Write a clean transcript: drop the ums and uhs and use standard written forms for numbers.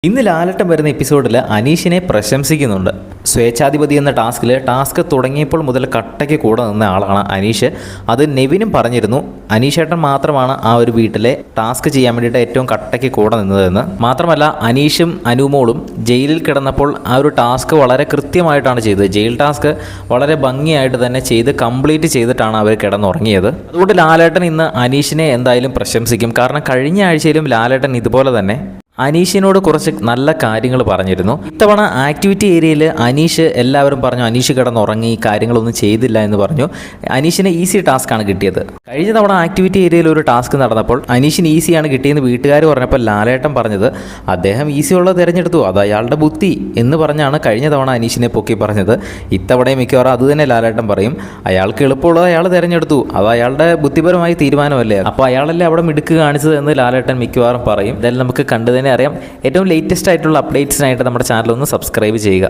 ഇന്ന് ലാലട്ടൻ വരുന്ന എപ്പിസോഡിൽ അനീഷിനെ പ്രശംസിക്കുന്നുണ്ട്. സ്വേച്ഛാധിപതി എന്ന ടാസ്ക് തുടങ്ങിയപ്പോൾ മുതൽ കട്ടയ്ക്ക് കൂടെ നിന്ന ആളാണ് അനീഷ്. അത് നെവിനും പറഞ്ഞിരുന്നു. അനീഷേട്ടൻ മാത്രമാണ് ആ ഒരു വീട്ടിലെ ടാസ്ക് ചെയ്യാൻ വേണ്ടിയിട്ട് ഏറ്റവും കട്ടയ്ക്ക് കൂടെ നിന്നതെന്ന്. മാത്രമല്ല അനീഷും അനുമോളും ജയിലിൽ കിടന്നപ്പോൾ ആ ഒരു ടാസ്ക് വളരെ കൃത്യമായിട്ടാണ് ചെയ്തത്. ജയിൽ ടാസ്ക് വളരെ ഭംഗിയായിട്ട് തന്നെ ചെയ്ത് കംപ്ലീറ്റ് ചെയ്തിട്ടാണ് അവർ കിടന്നുറങ്ങിയത്. അതുകൊണ്ട് ലാലേട്ടൻ ഇന്ന് അനീഷിനെ എന്തായാലും പ്രശംസിക്കും. കാരണം കഴിഞ്ഞ ആഴ്ചയിലും ലാലേട്ടൻ ഇതുപോലെ തന്നെ അനീഷിനോട് കുറച്ച് നല്ല കാര്യങ്ങൾ പറഞ്ഞിരുന്നു. ഇത്തവണ ആക്ടിവിറ്റി ഏരിയയിൽ അനീഷ് എല്ലാവരും പറഞ്ഞു അനീഷ് കിടന്നുറങ്ങി, കാര്യങ്ങളൊന്നും ചെയ്തില്ല എന്ന് പറഞ്ഞു. അനീഷിന് ഈസി ടാസ്ക്കാണ് കിട്ടിയത്. കഴിഞ്ഞ തവണ ആക്ടിവിറ്റി ഏരിയയിൽ ഒരു ടാസ്ക് നടന്നപ്പോൾ അനീഷിന് ഈസിയാണ് കിട്ടിയെന്ന് വീട്ടുകാർ പറഞ്ഞപ്പോൾ ലാലേട്ടൻ പറഞ്ഞത് അദ്ദേഹം ഈസിയുള്ളത് തിരഞ്ഞെടുത്തു, അത് അയാളുടെ ബുദ്ധി എന്ന് പറഞ്ഞാണ് കഴിഞ്ഞ തവണ അനീഷിനെ പൊക്കി പറഞ്ഞത്. ഇത്തവണയും മിക്കവാറും അതുതന്നെ ലാലേട്ടൻ പറയും. അയാൾക്ക് എളുപ്പമുള്ളത് അയാൾ തിരഞ്ഞെടുത്തു, അത് അയാളുടെ ബുദ്ധിപരമായ തീരുമാനമല്ലേ, അപ്പോൾ അയാളല്ലേ അവിടെ മിടുക്ക് കാണിച്ചത് എന്ന് ലാലേട്ടൻ മിക്കവാറും പറയും. ഇതെല്ലാം നമുക്ക് കണ്ടു തന്നെ അറിയാം. ഏറ്റവും ലേറ്റസ്റ്റ് ആയിട്ടുള്ള അപ്ഡേറ്റ്സിനായിട്ട് നമ്മുടെ ചാനൽ ഒന്ന് സബ്സ്ക്രൈബ് ചെയ്യുക.